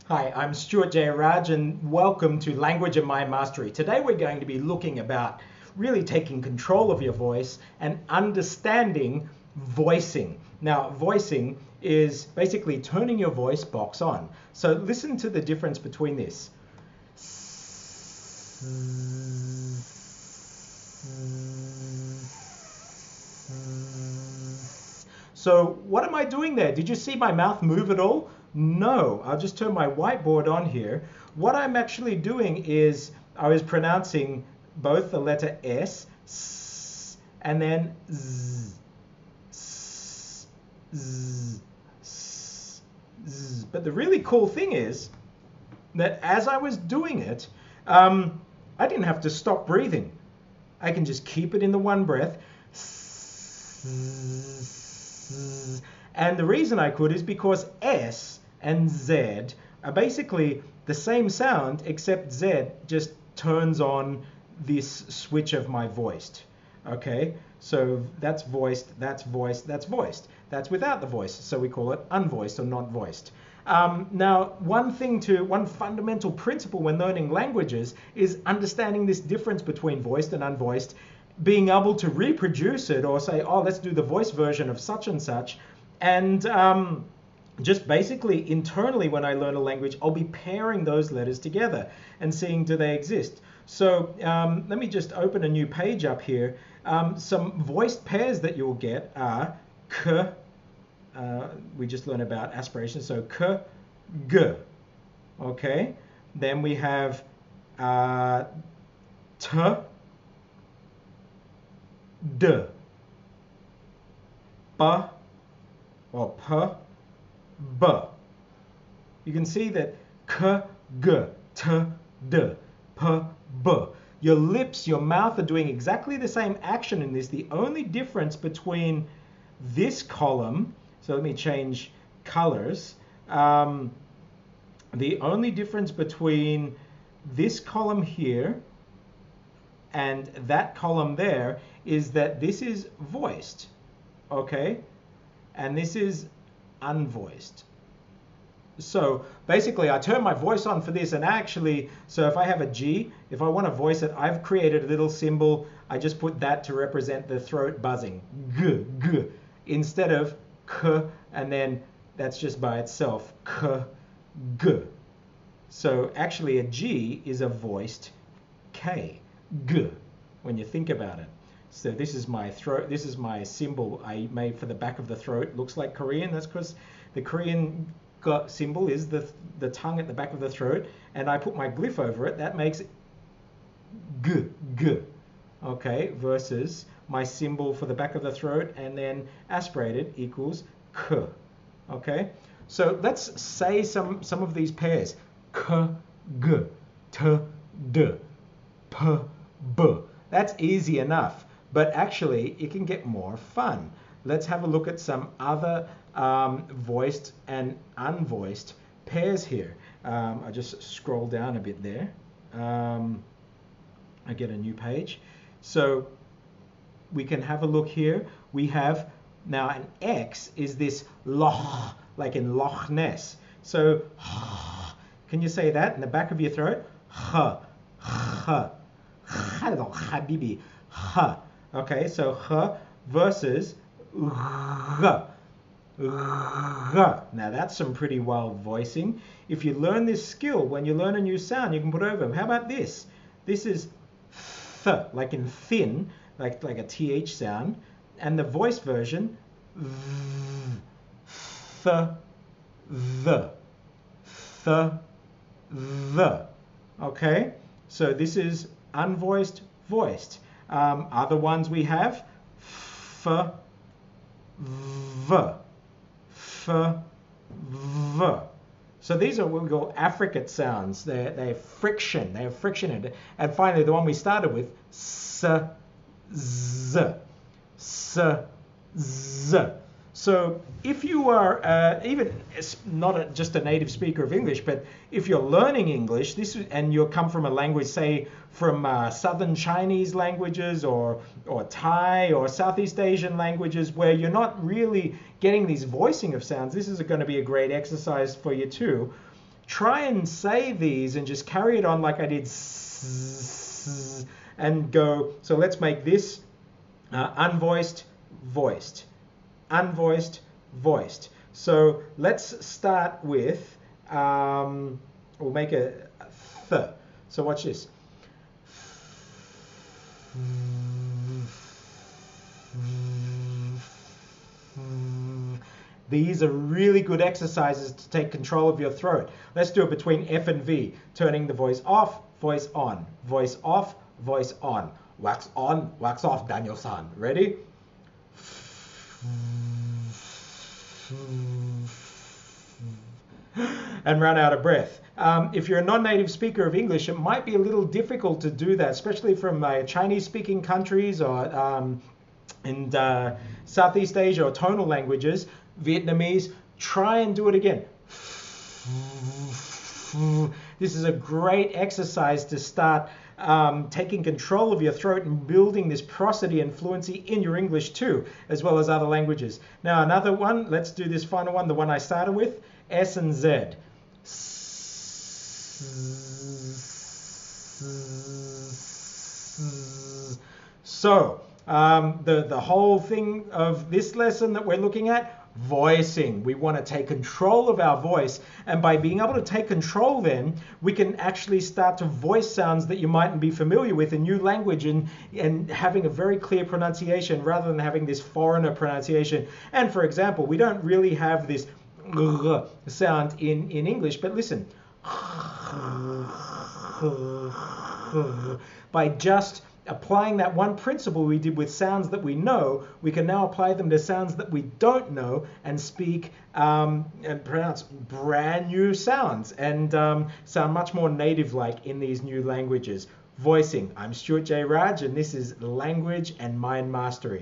Hi, I'm Stuart J. Raj and welcome to Language and Mind Mastery. Today we're going to be looking about really taking control of your voice and understanding voicing. Now, voicing is basically turning your voice box on. So listen to the difference between this. So what am I doing there? Did you see my mouth move at all? No, I'll just turn my whiteboard on here. What I'm actually doing is I was pronouncing both the letter S, and then Z, S, Z, S, Z. But the really cool thing is that as I was doing it, I didn't have to stop breathing. I can just keep it in the one breath. And the reason I could is because S and Z are basically the same sound, except Z just turns on this switch of my voiced. Okay, so that's voiced, that's voiced, that's voiced. That's without the voice, so we call it unvoiced or not voiced. Now, one fundamental principle when learning languages is understanding this difference between voiced and unvoiced, being able to reproduce it or say, oh, let's do the voice version of such and such. And just basically internally when I learn a language, I'll be pairing those letters together and seeing do they exist. So let me just open a new page up here. Some voiced pairs that you'll get are k, we just learned about aspiration, so k, g, okay? Then we have t, d, b, or p, b. You can see that k, g, t, d, p, b. Your lips, your mouth are doing exactly the same action in this. The only difference between this column, so let me change colors. The only difference between this column here and that column there is that this is voiced, okay? And this is unvoiced. So basically I turn my voice on for this, and actually, so if I have a G, if I want to voice it, I've created a little symbol. I just put that to represent the throat buzzing, g, g, instead of k, and then that's just by itself, k, g. So actually a G is a voiced K, g, when you think about it. So this is my throat, this is my symbol I made for the back of the throat. Looks like Korean, that's because the Korean symbol is the tongue at the back of the throat, and I put my glyph over it. That makes it g, g, okay, versus my symbol for the back of the throat and then aspirated equals k, okay? So let's say some of these pairs. K, g, t, d, p, b. That's easy enough, but actually it can get more fun. Let's have a look at some other voiced and unvoiced pairs here. I just scroll down a bit there. I get a new page. So we can have a look here. We have now an X is this loch, like in Loch Ness. So can you say that in the back of your throat? Hello, habibi. Okay, so versus g. Now that's some pretty wild voicing. If you learn this skill, when you learn a new sound, you can put over them. How about this? This is th, like in thin, like a th sound, and the voice version, th, the, okay? So this is unvoiced, voiced. Other ones we have, f, v, f, v. So these are what we call affricate sounds. They're friction. They have friction in it. And finally, the one we started with, s, z, s, z. So if you are even not just a native speaker of English, but if you're learning English, and you come from a language, say from Southern Chinese languages or Thai or Southeast Asian languages, where you're not really getting these voicing of sounds, this is going to be a great exercise for you too. try and say these and just carry it on like I did, and go. So let's make this unvoiced, voiced, unvoiced, voiced. So let's start with, we'll make a th. So watch this. These are really good exercises to take control of your throat. Let's do it between F and V, turning the voice off, voice on, voice off, voice on. Wax on, wax off, Daniel-san. Ready? And run out of breath. If you're a non-native speaker of English, it might be a little difficult to do that, especially from Chinese-speaking countries or in Southeast Asia or tonal languages, Vietnamese. Try and do it again. This is a great exercise to start taking control of your throat and building this prosody and fluency in your English too, as well as other languages. Now another one, let's do this final one, the one I started with, S and Z. So the whole thing of this lesson that we're looking at, voicing. We want to take control of our voice, and by being able to take control, then we can actually start to voice sounds that you mightn't be familiar with in new language, and having a very clear pronunciation rather than having this foreigner pronunciation. And for example, we don't really have this sound in English, but listen. By just applying that one principle we did with sounds that we know, we can now apply them to sounds that we don't know and speak and pronounce brand new sounds and sound much more native-like in these new languages. Voicing. I'm Stuart J. Raj, and this is Language and Mind Mastery.